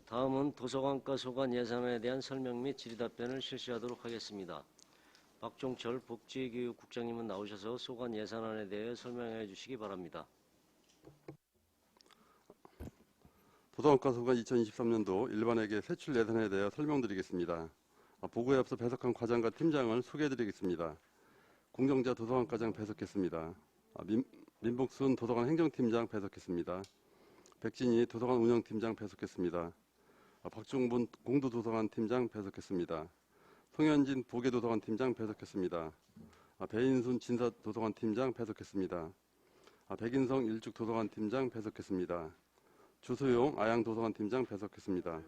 다음은 도서관과 소관 예산에 대한 설명 및 질의답변을 실시하도록 하겠습니다. 박종철 복지교육국장님은 나오셔서 소관 예산안에 대해 설명해 주시기 바랍니다. 도서관과 소관 2023년도 일반회계 세출 예산에 대해 설명드리겠습니다. 보고에 앞서 배석한 과장과 팀장을 소개해드리겠습니다. 공정자 도서관과장 배석했습니다. 민복순 도서관 행정팀장 배석했습니다. 백진희 도서관 운영팀장 배석했습니다. 박종분 공도도서관 팀장 배석했습니다. 송현진 보계도서관 팀장 배석했습니다. 배인순 진사도서관 팀장 배석했습니다. 백인성 일축도서관 팀장 배석했습니다. 주소용 아양도서관 팀장 배석했습니다.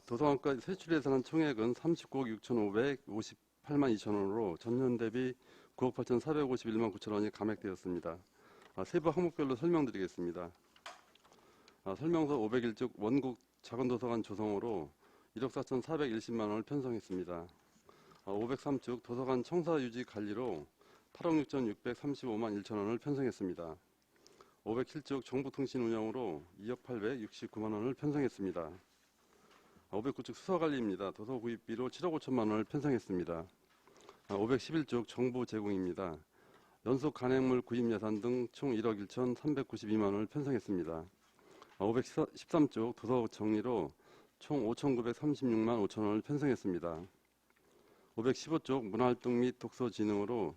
도서관과 세출 예산안 총액은 39억 6,558만 2천원으로 전년 대비 9억 8,451만 9천원이 감액되었습니다. 세부 항목별로 설명드리겠습니다. 설명서 501쪽 원국 작은도서관 조성으로 1억 4,410만원을 편성했습니다. 503쪽 도서관 청사 유지 관리로 8억 6,635만 1천원을 편성했습니다. 507쪽 정보통신 운영으로 2억 869만원을 편성했습니다. 509쪽 수서관리입니다. 도서 구입비로 7억 5천만원을 편성했습니다. 511쪽 정보 제공입니다. 연속 간행물 구입 예산 등 총 1억 1,392만원을 편성했습니다. 513쪽 도서 정리로 총 5,936만 5천원을 편성했습니다. 515쪽 문화활동 및 독서 진흥으로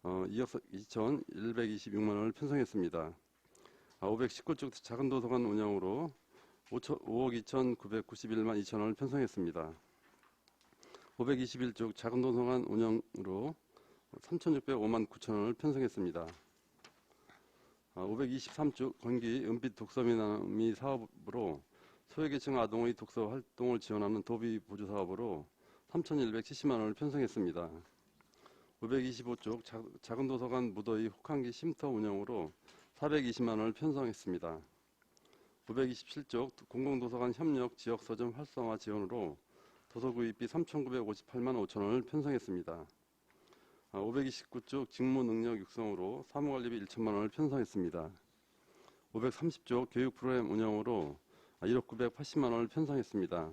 2억 2,126만원을 편성했습니다. 519쪽 작은 도서관 운영으로 5억 2,991만 2천원을 편성했습니다. 521쪽 작은 도서관 운영으로 3,605만 9천원을 편성했습니다. 523쪽 건기 은빛 독서미나미 사업으로 소외계층 아동의 독서 활동을 지원하는 도비 보조 사업으로 3,170만원을 편성했습니다. 525쪽 작은 도서관 무더위 혹한기 쉼터 운영으로 420만원을 편성했습니다. 527쪽 공공도서관 협력 지역서점 활성화 지원으로 도서구입비 3,958만 5천원을 편성했습니다. 529쪽 직무능력 육성으로 사무관리비 1천만원을 편성했습니다. 530쪽 교육 프로그램 운영으로 1억 980만원을 편성했습니다.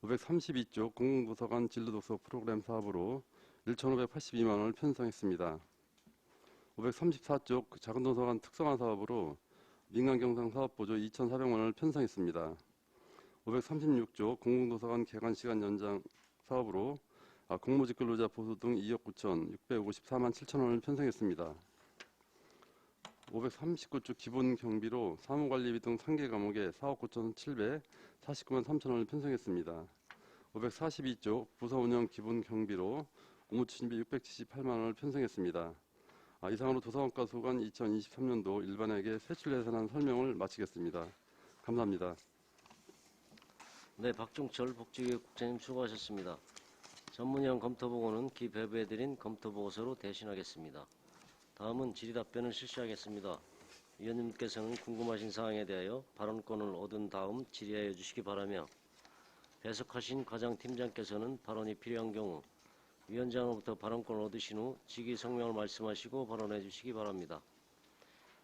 532쪽 공공도서관 진로독서 프로그램 사업으로 1,582만원을 편성했습니다. 534쪽 작은도서관 특성화 사업으로 민간경상 사업보조 2,400만원을 편성했습니다. 536쪽 공공도서관 개관시간 연장 사업으로 공무직 근로자 보수 등 2억 9,654만 7천원을 편성했습니다. 539쪽 기본 경비로 사무관리비 등 3개 과목에 4억 9,749만 3천원을 편성했습니다. 542쪽 부서운영 기본 경비로 업무추진비 678만원을 편성했습니다. 이상으로 도서관과 소관 2023년도 일반회계 세출 예산안 설명을 마치겠습니다. 감사합니다. 네, 박종철 복지교육국장님 수고하셨습니다. 전문위원 검토보고는 기배부해드린 검토보고서로 대신하겠습니다. 다음은 질의답변을 실시하겠습니다. 위원님께서는 궁금하신 사항에 대하여 발언권을 얻은 다음 질의하여 주시기 바라며 배석하신 과장팀장께서는 발언이 필요한 경우 위원장으로부터 발언권을 얻으신 후 직위 성명을 말씀하시고 발언해 주시기 바랍니다.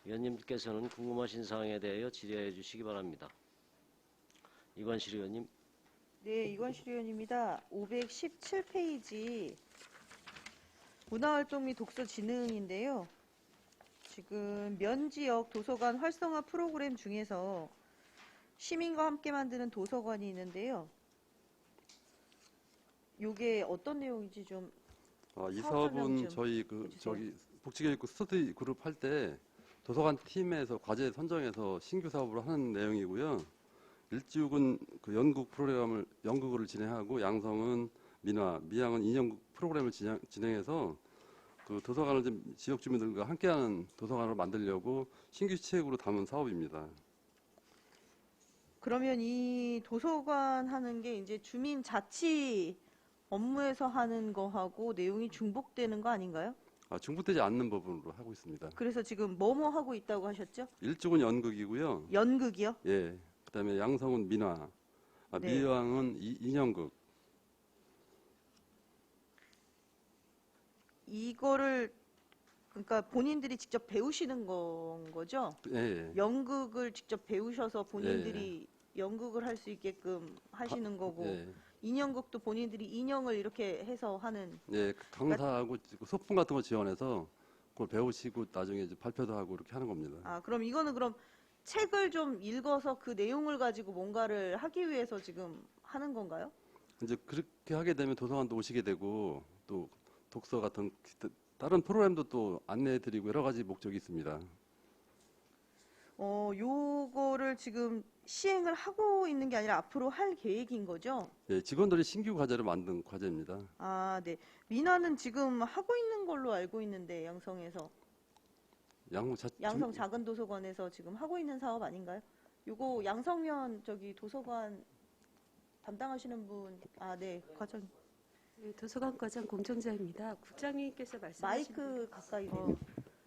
위원님께서는 궁금하신 사항에 대하여 질의해 주시기 바랍니다. 이관실 의원님. 네, 이관실 의원입니다. 517페이지 문화활동 및 독서 진흥인데요. 지금 면지역 도서관 활성화 프로그램 중에서 시민과 함께 만드는 도서관이 있는데요. 이게 어떤 내용인지 좀 이 사업은 저희 복지교육부 스터디 그룹 할 때 도서관 팀에서 과제 선정해서 신규 사업으로 하는 내용이고요. 일지욱은 그 연극을 진행하고 양성은 민화, 미양은 인형극 프로그램을 진행해서 그 도서관을 좀 지역 주민들과 함께하는 도서관을 만들려고 신규 시책으로 담은 사업입니다. 그러면 이 도서관 하는 게 이제 주민 자치 업무에서 하는 거하고 내용이 중복되는 거 아닌가요? 중복되지 않는 부분으로 하고 있습니다. 그래서 지금 뭐뭐 하고 있다고 하셨죠? 일쪽은 연극이고요. 연극이요? 예. 그다음에 양성은 민화, 네. 미양은 인형극. 이거를 그러니까 본인들이 직접 배우시는 건 거죠? 예, 예. 연극을 직접 배우셔서 본인들이 연극을 할 수 있게끔 하시는 거고 예, 인형극도 본인들이 인형을 이렇게 해서 하는. 예, 그 강사하고 소품 같은 거 지원해서 그걸 배우시고 나중에 이제 발표도 하고 이렇게 하는 겁니다. 아, 그럼 이거는 그럼 책을 좀 읽어서 그 내용을 가지고 뭔가를 하기 위해서 지금 하는 건가요? 이제 그렇게 하게 되면 도서관도 오시게 되고 또 독서 같은 다른 프로그램도 또 안내해드리고 여러 가지 목적이 있습니다. 요거를 지금 시행을 하고 있는 게 아니라 앞으로 할 계획인 거죠? 예, 직원들이 신규 과제를 만든 과제입니다. 아, 네. 민화는 지금 하고 있는 걸로 알고 있는데 양성에서 양성 작은 도서관에서 지금 하고 있는 사업 아닌가요? 요거 양성면 저기 도서관 담당하시는 분, 아, 네, 과장 네, 도서관 과장 공정자입니다. 국장님께서 말씀하신 마이크 가까이 대로, 대요.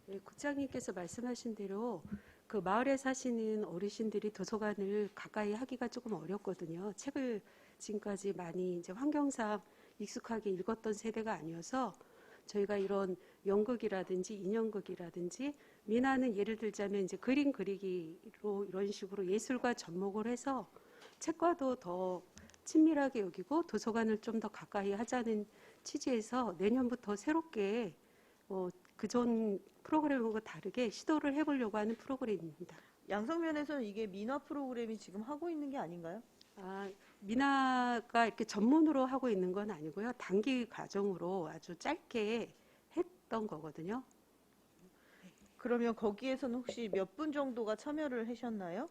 네, 국장님께서 말씀하신 대로 그 마을에 사시는 어르신들이 도서관을 가까이 하기가 조금 어렵거든요. 책을 지금까지 많이 이제 환경상 익숙하게 읽었던 세대가 아니어서 저희가 이런 연극이라든지 인형극이라든지 민화는 예를 들자면 이제 그림 그리기로 이런 식으로 예술과 접목을 해서 책과도 더 친밀하게 여기고 도서관을 좀 더 가까이 하자는 취지에서 내년부터 새롭게 그전 프로그램과 다르게 시도를 해보려고 하는 프로그램입니다. 양성면에서는 이게 민화 프로그램이 지금 하고 있는 게 아닌가요? 아, 민화가 이렇게 전문으로 하고 있는 건 아니고요. 단기 과정으로 아주 짧게 했던 거거든요. 그러면 거기에서는 혹시 몇 분 정도가 참여를 하셨나요?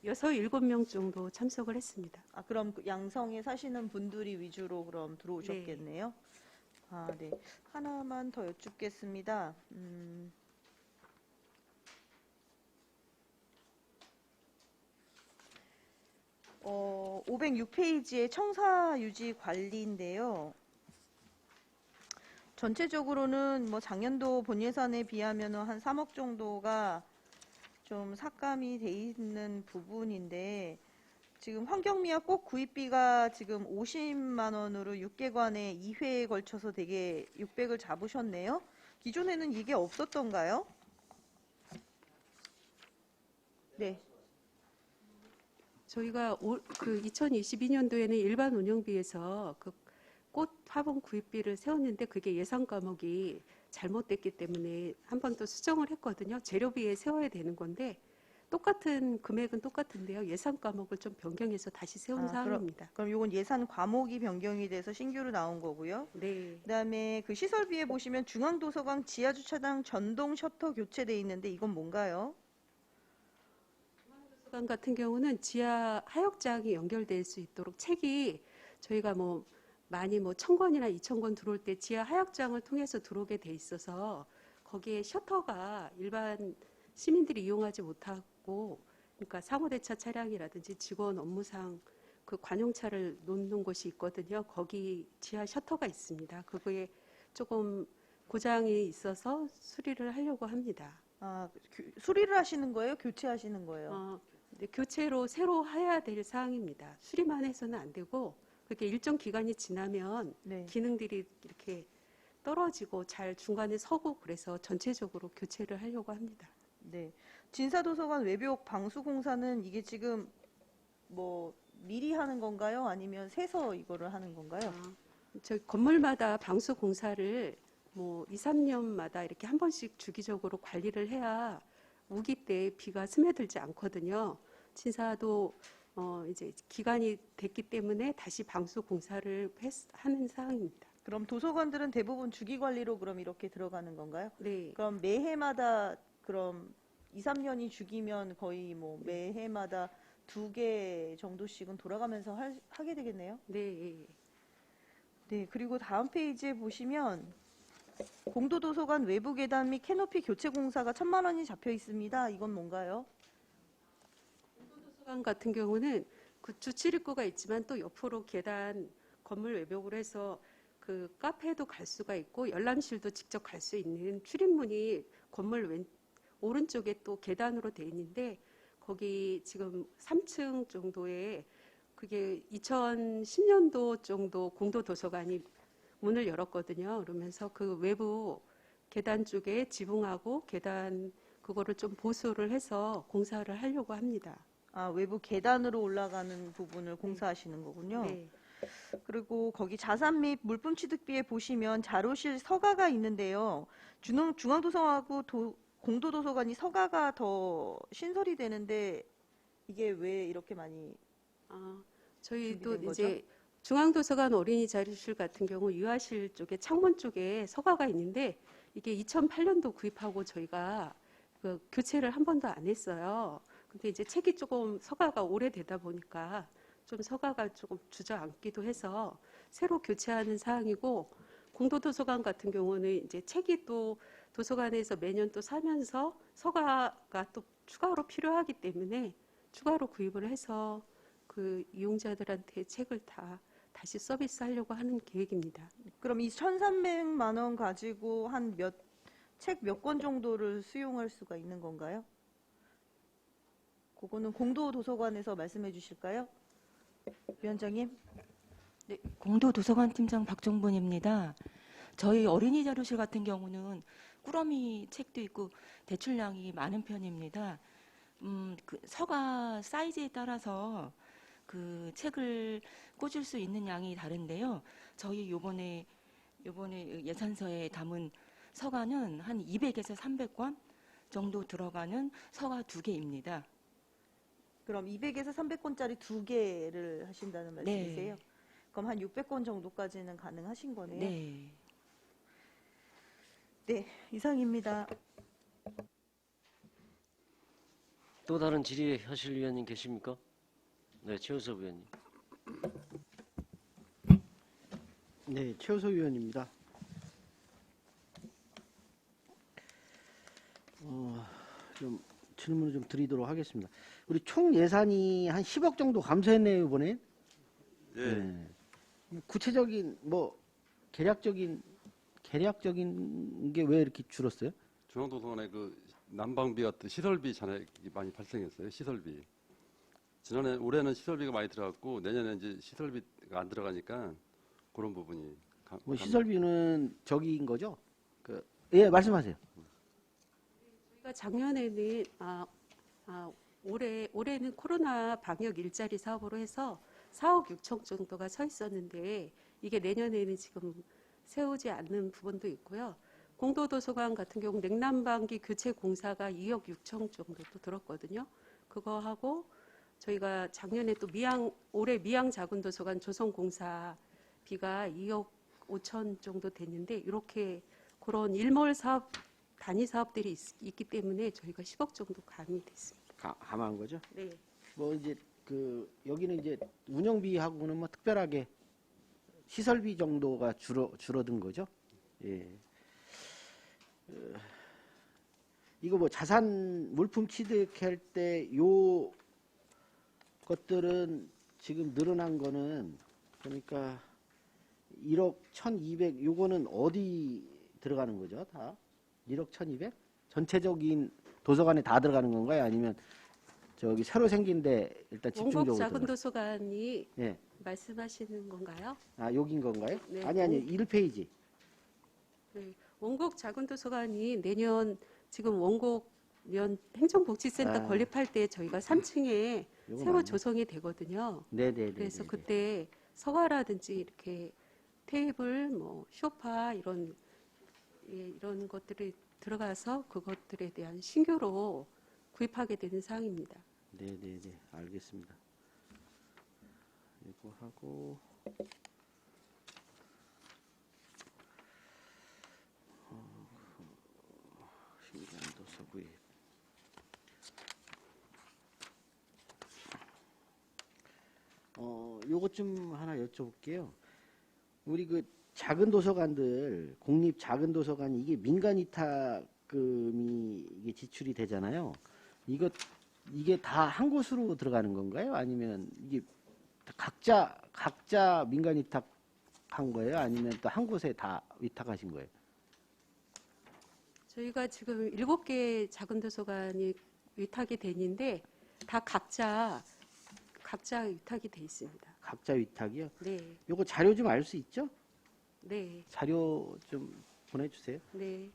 여섯 일곱 명 정도 참석을 했습니다. 아, 그럼 그 양성에 사시는 분들이 위주로 그럼 들어오셨겠네요. 아, 네. 하나만 더 여쭙겠습니다. 506페이지의 청사 유지 관리인데요. 전체적으로는 뭐 작년도 본 예산에 비하면 한 3억 정도가 좀 삭감이 돼 있는 부분인데 지금 환경미화 꼭 구입비가 지금 50만 원으로 6개관에 2회에 걸쳐서 되게 600을 잡으셨네요. 기존에는 이게 없었던가요? 네. 저희가 그 2022년도에는 일반 운영비에서 그 꽃 화분 구입비를 세웠는데 그게 예산 과목이 잘못됐기 때문에 한 번 또 수정을 했거든요. 재료비에 세워야 되는 건데 똑같은 금액은 똑같은데요. 예산 과목을 좀 변경해서 다시 세운 사항입니다. 그럼 이건 예산 과목이 변경이 돼서 신규로 나온 거고요. 네. 그다음에 그 시설비에 보시면 중앙도서관 지하주차장 전동 셔터 교체돼 있는데 이건 뭔가요? 도서관 같은 경우는 지하 하역장이 연결될 수 있도록 책이 저희가 많이 1,000권이나 2,000권 들어올 때 지하 하역장을 통해서 들어오게 돼 있어서 거기에 셔터가 일반 시민들이 이용하지 못하고 그러니까 상호대차 차량이라든지 직원 업무상 그 관용차를 놓는 곳이 있거든요. 거기 지하 셔터가 있습니다. 그거에 조금 고장이 있어서 수리를 하려고 합니다. 아, 수리를 하시는 거예요? 교체하시는 거예요? 네, 교체로 새로 해야 될 사항입니다. 수리만 해서는 안 되고 그렇게 일정 기간이 지나면 네. 기능들이 이렇게 떨어지고 잘 중간에 서고 그래서 전체적으로 교체를 하려고 합니다. 네. 진사도서관 외벽 방수공사는 이게 지금 뭐 미리 하는 건가요? 아니면 새서 이거를 하는 건가요? 저희 건물마다 방수 공사를 2, 3년마다 이렇게 한 번씩 주기적으로 관리를 해야 우기 때 비가 스며들지 않거든요. 진사도 이제 기간이 됐기 때문에 다시 방수 공사를 하는 사항입니다. 그럼 도서관들은 대부분 주기 관리로 그럼 이렇게 들어가는 건가요? 네. 그럼 매해마다 그럼 2, 3년이 주기면 거의 뭐 매해마다 2개 정도씩은 돌아가면서 하게 되겠네요. 네. 네, 그리고 다음 페이지에 보시면 공도도서관 외부 계단 및 캐노피 교체 공사가 1,000만 원이 잡혀 있습니다. 이건 뭔가요? 도서관 같은 경우는 그 주출입구가 있지만 또 옆으로 계단 건물 외벽으로 해서 그 카페도 갈 수가 있고 열람실도 직접 갈 수 있는 출입문이 건물 오른쪽에 또 계단으로 돼 있는데 거기 지금 3층 정도의 그게 2010년도 정도 공도 도서관이 문을 열었거든요. 그러면서 그 외부 계단 쪽에 지붕하고 계단 그거를 좀 보수를 해서 공사를 하려고 합니다. 아, 외부 계단으로 올라가는 부분을 공사하시는 거군요. 네. 그리고 거기 자산 및 물품 취득비에 보시면 자료실 서가가 있는데요. 중앙도서관하고 공도도서관이 서가가 더 신설이 되는데 이게 왜 이렇게 많이 저희도 준비된 이제 중앙도서관 어린이 자료실 같은 경우 유아실 쪽에 창문 쪽에 서가가 있는데 이게 2008년도 구입하고 저희가 그 교체를 한 번도 안 했어요. 근데 이제 책이 조금 서가가 오래되다 보니까 좀 서가가 조금 주저앉기도 해서 새로 교체하는 사항이고 공도도서관 같은 경우는 이제 책이 또 도서관에서 매년 또 사면서 서가가 또 추가로 필요하기 때문에 추가로 구입을 해서 그 이용자들한테 책을 다시 서비스하려고 하는 계획입니다. 그럼 이 1,300만 원 가지고 책 몇 권 정도를 수용할 수가 있는 건가요? 그거는 공도도서관에서 말씀해 주실까요? 위원장님? 네, 공도도서관 팀장 박종본입니다. 저희 어린이 자료실 같은 경우는 꾸러미 책도 있고 대출량이 많은 편입니다. 그 서가 사이즈에 따라서 그 책을 꽂을 수 있는 양이 다른데요. 저희 요번에 예산서에 담은 서가는 한 200에서 300권 정도 들어가는 서가 2개입니다. 그럼 200에서 300권짜리 2개를 하신다는 말씀이세요? 그럼 한 600권 정도까지는 가능하신 거네요? 네. 네, 이상입니다. 또 다른 질의하실 위원님 계십니까? 네, 최우섭 의원님. 네, 최우석 의원입니다. 좀 질문을 좀 드리도록 하겠습니다. 우리 총 예산이 한 10억 정도 감소했네요, 이번에. 예. 네. 구체적인 계략적인 게 왜 이렇게 줄었어요? 중앙도서관에 그 난방비 같은 시설비 잔액이 많이 발생했어요. 시설비. 올해는 시설비가 많이 들어갔고 내년에 이제 시설비가 안 들어가니까 그런 부분이. 시설비는 저기인 거죠? 예, 말씀하세요. 저희가 작년에는 올해는 코로나 방역 일자리 사업으로 해서 4억 6천 정도가 서 있었는데 이게 내년에는 지금 세우지 않는 부분도 있고요. 공도도서관 같은 경우 냉난방기 교체 공사가 2억 6천 정도 또 들었거든요. 그거 하고 저희가 작년에 또 올해 미양 작은도서관 조성 공사비가 2억 5천 정도 됐는데 이렇게 그런 일몰 사업 단위 사업들이 있기 때문에 저희가 10억 정도 감이 됐습니다. 감한 거죠? 네. 이제 여기는 이제 운영비하고는 뭐 특별하게 시설비 정도가 줄어든 거죠. 예. 이거 뭐 자산 물품 취득할 때 요 것들은 지금 늘어난 거는 그러니까 1억 1,200 요거는 어디 들어가는 거죠? 다 1억 1,200? 전체적인 도서관에 다 들어가는 건가요? 아니면 저기 새로 생긴데 일단 집중적으로 원곡 작은 들어가요? 도서관이 예. 말씀하시는 건가요? 여긴 건가요? 네. 아니 1페이지. 네. 원곡 작은 도서관이 내년 지금 원곡 행정복지센터 건립할 때 저희가 3층에 요거 새로 맞네. 조성이 되거든요. 네네네. 그래서 그때 서가라든지 이렇게 테이블, 뭐 소파 이런 것들이 들어가서 그것들에 대한 신규로 구입하게 되는 사항입니다. 네네네. 알겠습니다. 이거 하고 신기한 도서 구입. 요것 좀 하나 여쭤볼게요. 우리 그 작은 도서관들, 공립 작은 도서관 이게 민간 위탁금이 이게 지출이 되잖아요. 이게 다 한 곳으로 들어가는 건가요? 아니면 이게 각자 민간 위탁한 거예요? 아니면 또 한 곳에 다 위탁하신 거예요? 저희가 지금 7개 작은 도서관이 위탁이 되는데 다 각자 각자 위탁이 돼 있습니다. 각자 위탁이요? 네, 요거 자료 좀 알 수 있죠? 네, 자료 좀 보내주세요. 네.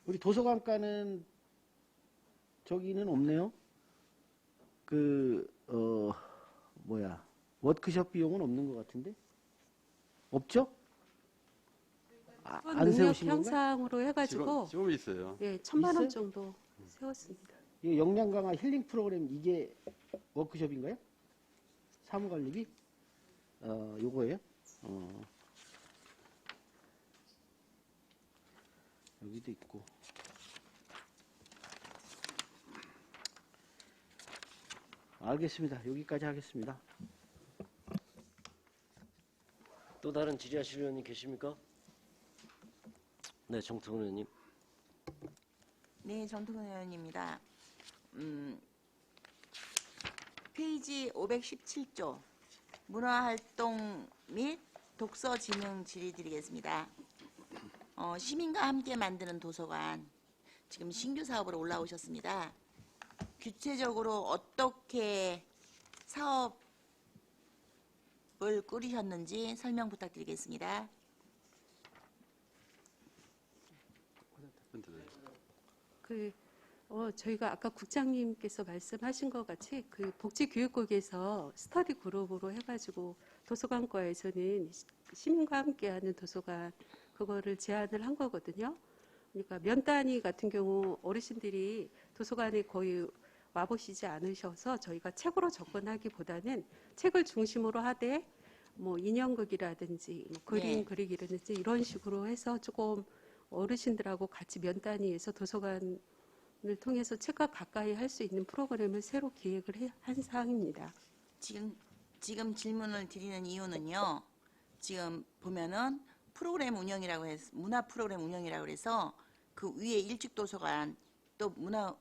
우리 도서관과는 저기는 없네요. 워크숍 비용은 없는 것 같은데? 없죠? 안 능력 세우신 건가요? 향상으로 해가지고 지금 있어요. 예, 1,000만 원 있어요? 정도 세웠습니다. 이 역량 강화 힐링 프로그램 이게 워크숍인가요? 사무관리비? 요거예요? 여기도 있고. 알겠습니다. 여기까지 하겠습니다. 또 다른 질의하실 의원님 계십니까? 네, 정태근 의원님. 네, 정통근 의원입니다. 페이지 517조 문화활동 및 독서진흥 질의 드리겠습니다. 시민과 함께 만드는 도서관 지금 신규 사업으로 올라오셨습니다. 구체적으로 어떻게 사업을 꾸리셨는지 설명 부탁드리겠습니다. 저희가 아까 국장님께서 말씀하신 것 같이 그 복지교육국에서 스터디 그룹으로 해가지고 도서관과에서는 시민과 함께하는 도서관 그거를 제안을 한 거거든요. 그러니까 면 단위 같은 경우 어르신들이 도서관에 거의 와보시지 않으셔서 저희가 책으로 접근하기보다는 책을 중심으로 하되 뭐 인형극이라든지 뭐 그림 네. 그리기라든지 이런 식으로 해서 조금 어르신들하고 같이 면 단위에서 도서관을 통해서 책과 가까이 할 수 있는 프로그램을 새로 기획을 한 사항입니다. 지금 질문을 드리는 이유는요. 지금 보면은 프로그램 운영이라고 해서 문화 프로그램 운영이라고 해서 그 위에 일찍 도서관 또 문화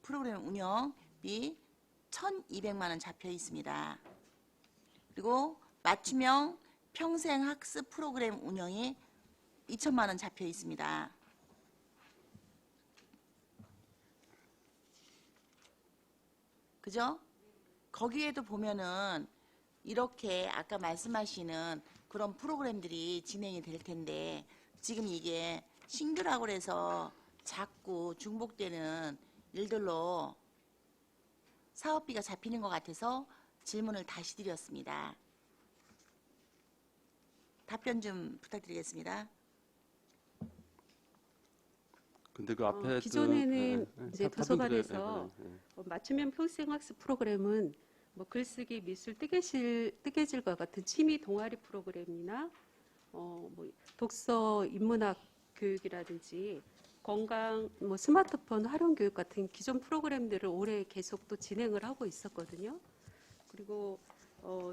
프로그램 운영비 1,200만 원 잡혀 있습니다. 그리고 맞춤형 평생 학습 프로그램 운영이 2천만 원 잡혀 있습니다. 그죠? 거기에도 보면은 이렇게 아까 말씀하시는 그런 프로그램들이 진행이 될 텐데 지금 이게 신규라고 해서 자꾸 중복되는 일들로 사업비가 잡히는 것 같아서 질문을 다시 드렸습니다. 답변 좀 부탁드리겠습니다. 근데 그 앞에 기존에는 이제 답변 도서관에서 드려요. 맞춤형 평생학습 프로그램은 뭐 글쓰기, 미술, 뜨개질과 같은 취미 동아리 프로그램이나 뭐 독서, 인문학 교육이라든지 건강, 뭐 스마트폰 활용 교육 같은 기존 프로그램들을 올해 계속 또 진행을 하고 있었거든요. 그리고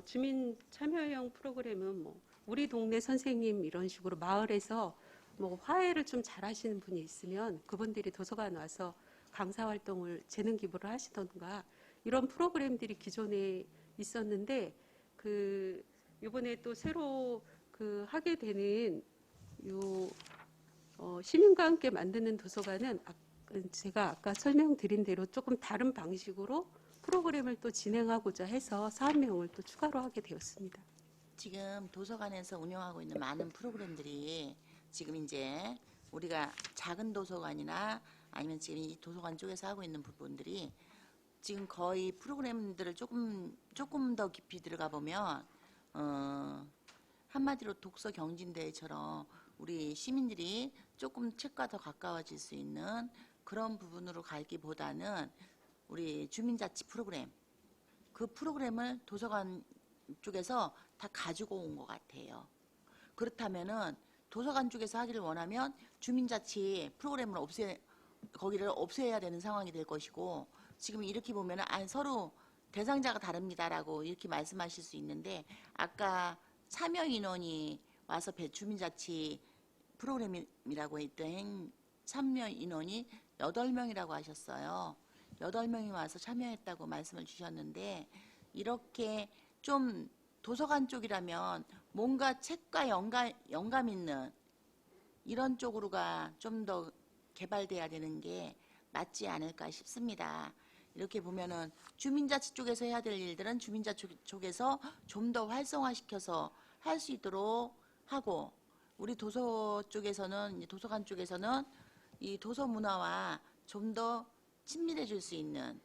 주민 참여형 프로그램은 뭐 우리 동네 선생님 이런 식으로 마을에서 뭐 화해를 좀 잘하시는 분이 있으면 그분들이 도서관 와서 강사 활동을 재능 기부를 하시던가 이런 프로그램들이 기존에 있었는데 그 이번에 또 새로 그 하게 되는 시민과 함께 만드는 도서관은 제가 아까 설명드린 대로 조금 다른 방식으로 프로그램을 또 진행하고자 해서 사업명을 또 추가로 하게 되었습니다. 지금 도서관에서 운영하고 있는 많은 프로그램들이 지금 이제 우리가 작은 도서관이나 아니면 지금 이 도서관 쪽에서 하고 있는 부분들이 지금 거의 프로그램들을 조금 더 깊이 들어가 보면 한마디로 독서 경진대회처럼 우리 시민들이 조금 책과 더 가까워질 수 있는 그런 부분으로 가기보다는 우리 주민자치 프로그램 그 프로그램을 도서관 쪽에서 다 가지고 온 것 같아요. 그렇다면은 도서관 쪽에서 하기를 원하면 주민자치 프로그램을 거기를 없애야 되는 상황이 될 것이고 지금 이렇게 보면은 서로 대상자가 다릅니다라고 이렇게 말씀하실 수 있는데 아까 참여 인원이 와서 주민자치 프로그램이라고 했던 참여 인원이 8명이라고 하셨어요. 8명이 와서 참여했다고 말씀을 주셨는데 이렇게 좀 도서관 쪽이라면 뭔가 책과 영감 있는 이런 쪽으로가 좀 더 개발돼야 되는 게 맞지 않을까 싶습니다. 이렇게 보면은 주민자치 쪽에서 해야 될 일들은 주민자치 쪽에서 좀 더 활성화시켜서 할 수 있도록 하고, 우리 도서 쪽에서는, 이제 도서관 쪽에서는 이 도서 문화와 좀 더 친밀해질 수 있는,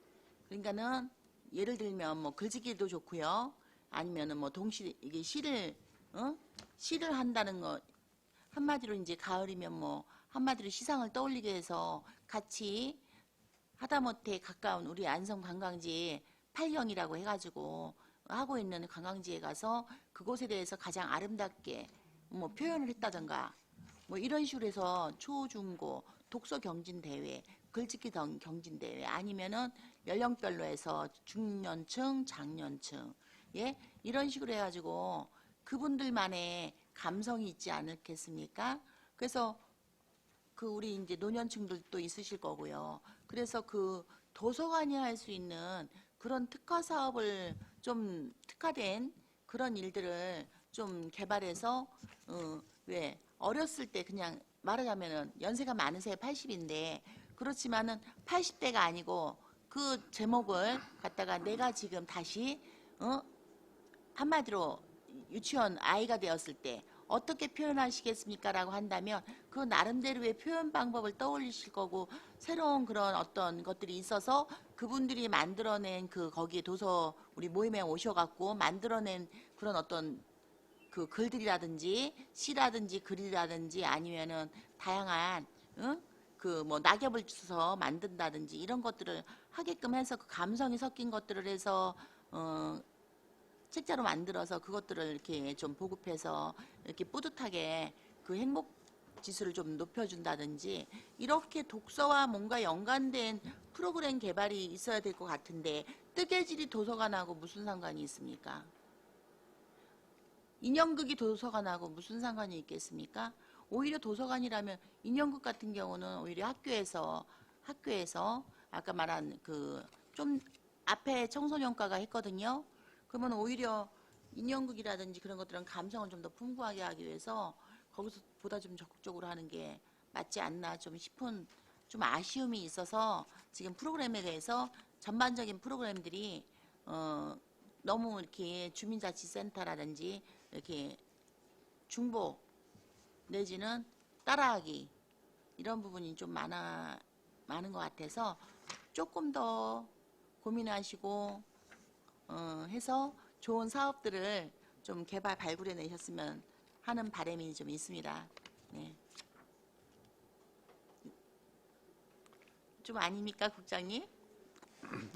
그러니까는 예를 들면 뭐 글짓기도 좋고요. 아니면은 뭐 동시 이게 시를 한다는 거, 한마디로 이제 가을이면 뭐 한마디로 시상을 떠올리게 해서 같이 하다못해 가까운 우리 안성 관광지 팔경이라고 해가지고 하고 있는 관광지에 가서 그곳에 대해서 가장 아름답게 뭐 표현을 했다던가, 뭐 이런 식으로 해서 초, 중, 고 독서 경진 대회, 글짓기 경진 대회, 아니면은 연령별로 해서 중년층, 장년층, 예, 이런 식으로 해가지고 그분들만의 감성이 있지 않겠습니까? 그래서 그 우리 이제 노년층들도 있으실 거고요. 그래서 그 도서관이 할 수 있는 그런 특화 사업을 좀 특화된 그런 일들을 좀 개발해서 왜 어렸을 때 그냥 말하자면은 연세가 많으세요. 80인데 그렇지만은 80대가 아니고 그 제목을 갖다가 내가 지금 다시 한마디로 유치원 아이가 되었을 때 어떻게 표현하시겠습니까? 라고 한다면 그 나름대로의 표현 방법을 떠올리실 거고, 새로운 그런 어떤 것들이 있어서 그분들이 만들어낸 그 거기에 도서 우리 모임에 오셔갖고 만들어낸 그런 어떤 그 글들이라든지 시라든지 글이라든지 아니면은 다양한 그 뭐 낙엽을 주서 만든다든지 이런 것들을 하게끔 해서 그 감성이 섞인 것들을 해서 책자로 만들어서 그것들을 이렇게 좀 보급해서 이렇게 뿌듯하게 그 행복 지수를 좀 높여준다든지, 이렇게 독서와 뭔가 연관된 프로그램 개발이 있어야 될 것 같은데 뜨개질이 도서관하고 무슨 상관이 있습니까? 인형극이 도서관하고 무슨 상관이 있겠습니까? 오히려 도서관이라면 인형극 같은 경우는 오히려 학교에서 아까 말한 그 좀 앞에 청소년과가 했거든요. 그러면 오히려 인형극이라든지 그런 것들은 감성을 좀 더 풍부하게 하기 위해서 거기서 보다 좀 적극적으로 하는 게 맞지 않나 좀 싶은 좀 아쉬움이 있어서 지금 프로그램에 대해서 전반적인 프로그램들이 너무 이렇게 주민자치센터라든지 이렇게 중복 내지는 따라하기 이런 부분이 좀 많은 것 같아서 조금 더 고민하시고 해서 좋은 사업들을 좀 발굴해 내셨으면 하는 바람이 좀 있습니다. 네. 좀 아닙니까, 국장님?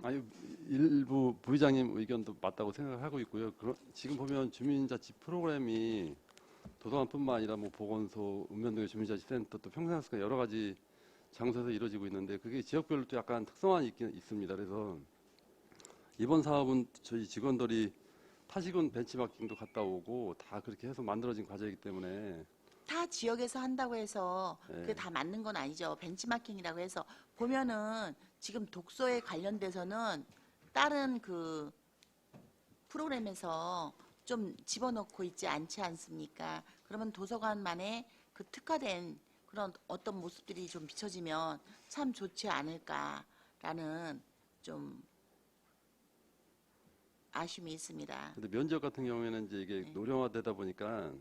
아니, 일부 부의장님 의견도 맞다고 생각하고 있고요. 지금 보면 주민자치 프로그램이 도서관뿐만 아니라 뭐 보건소, 읍면동의 주민자치센터, 또 평생학습관 여러 가지 장소에서 이루어지고 있는데 그게 지역별로 또 약간 특성화가 있습니다. 그래서 이번 사업은 저희 직원들이 타시군 벤치마킹도 갔다 오고 다 그렇게 해서 만들어진 과제이기 때문에 타 지역에서 한다고 해서 네. 그게 다 맞는 건 아니죠. 벤치마킹이라고 해서 보면은 지금 독서에 관련돼서는 다른 그 프로그램에서 좀 집어넣고 있지 않지 않습니까? 그러면 도서관만의 그 특화된 그런 어떤 모습들이 좀 비춰지면 참 좋지 않을까라는 좀 아쉬움이 있습니다. 근데 면접 같은 경우에는 이제 이게 네. 노령화되다 보니까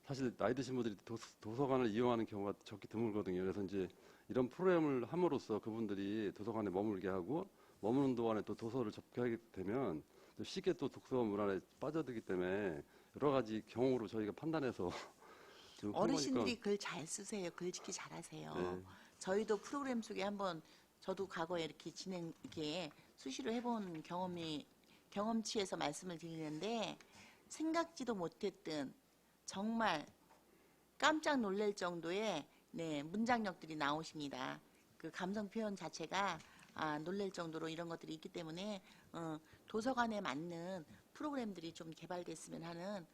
사실 나이 드신 분들이 도서관을 이용하는 경우가 적기 드물거든요. 그래서 이제 이런 프로그램을 함으로써 그분들이 도서관에 머물게 하고 머무는 동안에 또 도서를 접하게 되면 쉽게 또 독서 문화에 빠져들기 때문에 여러 가지 경우로 저희가 판단해서 어르신들이 글 잘 쓰세요. 글짓기 잘하세요. 네. 저희도 프로그램 속에 한번 저도 과거에 이렇게 이렇게 수시로 해본 경험치에서 말씀을 드리는데 생각지도 못했던 정말 깜짝 놀랄 정도의 문장력들이 나오십니다. 그 감성 표현 자체가 놀랄 정도로 이런 것들이 있기 때문에 도서관에 맞는 프로그램들이 좀 개발됐으면 하는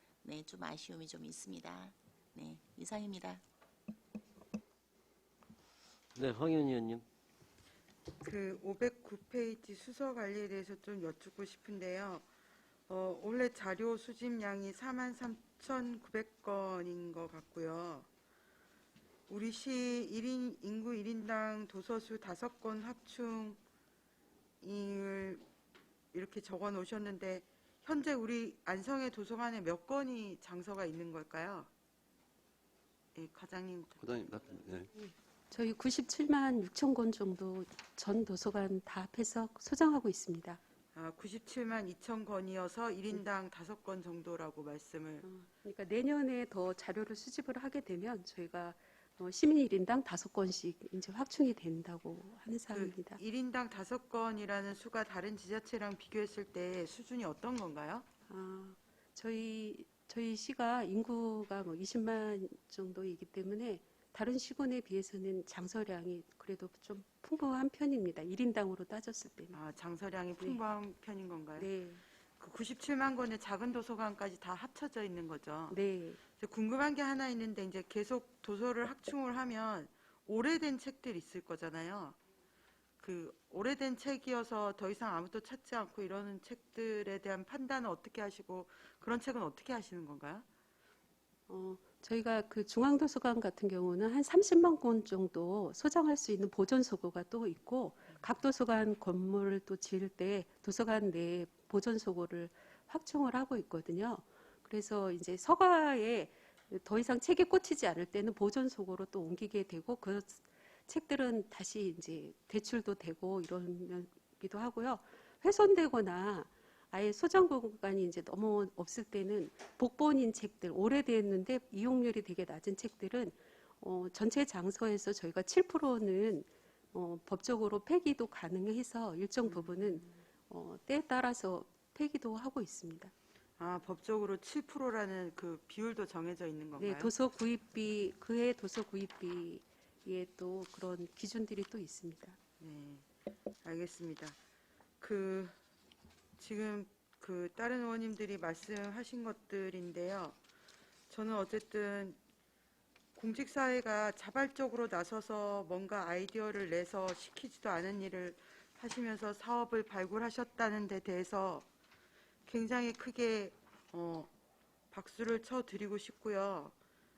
좀 아쉬움이 좀 있습니다. 네, 이상입니다. 네, 황현 의원님. 그 509페이지 수서 관리에 대해서 좀 여쭙고 싶은데요. 원래 자료 수집량이 43,900건인 것 같고요. 우리 시 인구 1인당 도서수 5권 확충을 이렇게 적어 놓으셨는데 현재 우리 안성의 도서관에 몇 권이 장서가 있는 걸까요? 예, 과장님. 과장님, 예. 저희 97만 6천 권 정도 전 도서관 다 합해서 소장하고 있습니다. 97만 2천 권이어서 1인당 5권 정도라고 말씀을. 그러니까 내년에 더 자료를 수집을 하게 되면 저희가 시민 1인당 5권씩 이제 확충이 된다고 하는 사항입니다. 1인당 5건이라는 수가 다른 지자체랑 비교했을 때 수준이 어떤 건가요? 저희 시가 인구가 20만 정도이기 때문에 다른 시군에 비해서는 장서량이 그래도 좀 풍부한 편입니다. 1인당으로 따졌을 때는. 장서량이 풍부한 편인 건가요? 네. 그 97만 권의 작은 도서관까지 다 합쳐져 있는 거죠. 네. 궁금한 게 하나 있는데 이제 계속 도서를 확충을 하면 오래된 책들이 있을 거잖아요. 그 오래된 책이어서 더 이상 아무도 찾지 않고 이러는 책들에 대한 판단은 어떻게 하시고 그런 책은 어떻게 하시는 건가요? 저희가 그 중앙도서관 같은 경우는 한 30만 권 정도 소장할 수 있는 보존소고가 또 있고 각 도서관 건물을 또 지을 때 도서관 내 보존소고를 확충을 하고 있거든요. 그래서 이제 서가에 더 이상 책이 꽂히지 않을 때는 보존소고로 또 옮기게 되고 그 책들은 다시 이제 대출도 되고 이러기도 하고요. 훼손되거나 아예 소장 공간이 이제 너무 없을 때는 복본인 책들, 오래됐는데 이용률이 되게 낮은 책들은 전체 장서에서 저희가 7%는 법적으로 폐기도 가능해서 일정 부분은 때에 따라서 폐기도 하고 있습니다. 법적으로 7%라는 그 비율도 정해져 있는 건가요? 네, 도서 구입비, 그해 도서 구입비에 또 그런 기준들이 또 있습니다. 네, 알겠습니다. 지금 다른 의원님들이 말씀하신 것들인데요. 저는 어쨌든 공직사회가 자발적으로 나서서 뭔가 아이디어를 내서 시키지도 않은 일을 하시면서 사업을 발굴하셨다는 데 대해서 굉장히 크게 박수를 쳐드리고 싶고요.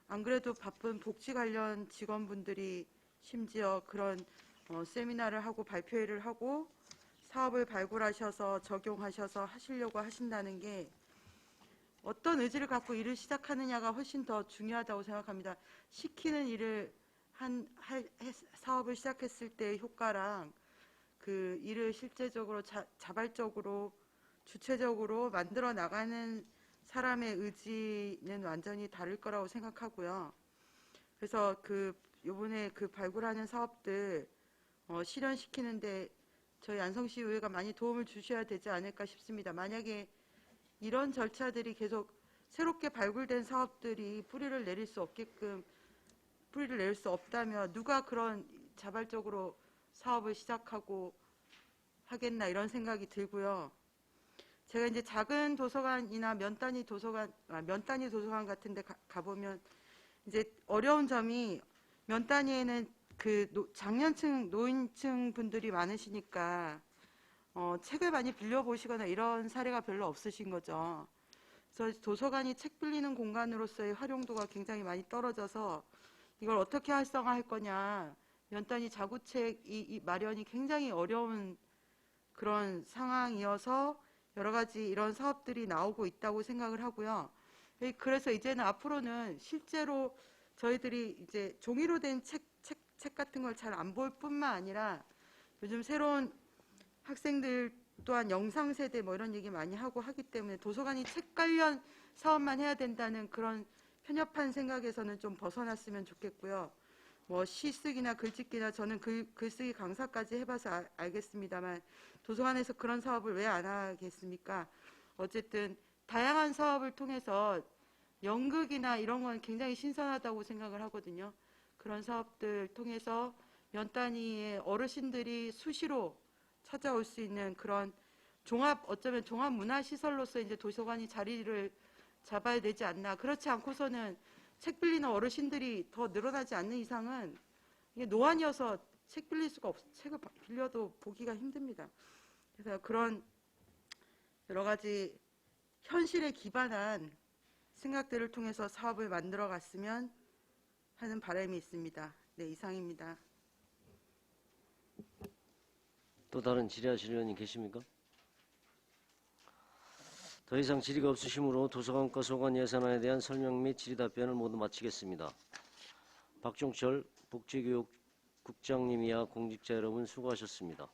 안 그래도 바쁜 복지 관련 직원분들이 심지어 그런 세미나를 하고 발표회를 하고 사업을 발굴하셔서 적용하셔서 하시려고 하신다는 게 어떤 의지를 갖고 일을 시작하느냐가 훨씬 더 중요하다고 생각합니다. 시키는 일을 사업을 시작했을 때의 효과랑 그 일을 실제적으로 자발적으로 주체적으로 만들어 나가는 사람의 의지는 완전히 다를 거라고 생각하고요. 그래서 요번에 발굴하는 사업들 실현시키는데 저희 안성시 의회가 많이 도움을 주셔야 되지 않을까 싶습니다. 만약에 이런 절차들이 계속 새롭게 발굴된 사업들이 뿌리를 내릴 수 없다면 누가 그런 자발적으로 사업을 시작하고 하겠나 이런 생각이 들고요. 제가 이제 작은 도서관이나 면 단위 도서관 같은 데 가보면 이제 어려운 점이 면 단위에는 장년층, 노인층 분들이 많으시니까 책을 많이 빌려보시거나 이런 사례가 별로 없으신 거죠. 그래서 도서관이 책 빌리는 공간으로서의 활용도가 굉장히 많이 떨어져서 이걸 어떻게 활성화할 거냐, 면 단위 자구책 마련이 굉장히 어려운 그런 상황이어서 여러 가지 이런 사업들이 나오고 있다고 생각을 하고요. 그래서 이제는 앞으로는 실제로 저희들이 이제 종이로 된 책 같은 걸 잘 안 볼 뿐만 아니라 요즘 새로운 학생들 또한 영상 세대 뭐 이런 얘기 많이 하기 때문에 도서관이 책 관련 사업만 해야 된다는 그런 편협한 생각에서는 좀 벗어났으면 좋겠고요. 뭐 시쓰기나 글짓기나 저는 글쓰기 강사까지 해봐서 알겠습니다만 도서관에서 그런 사업을 왜 안 하겠습니까? 어쨌든 다양한 사업을 통해서 연극이나 이런 건 굉장히 신선하다고 생각을 하거든요. 그런 사업들 통해서 면 단위의 어르신들이 수시로 찾아올 수 있는 그런 어쩌면 종합 문화시설로서 이제 도서관이 자리를 잡아야 되지 않나. 그렇지 않고서는 책 빌리는 어르신들이 더 늘어나지 않는 이상은 이게 노안이어서 책 빌릴 수가 책을 빌려도 보기가 힘듭니다. 그래서 그런 여러 가지 현실에 기반한 생각들을 통해서 사업을 만들어 갔으면 하는 바람이 있습니다. 네, 이상입니다. 또 다른 질의하실 의원님 계십니까? 더 이상 질의가 없으시므로 도서관과 소관 예산안에 대한 설명 및 질의 답변을 모두 마치겠습니다. 박종철 복지교육국장님이야 공직자 여러분 수고하셨습니다.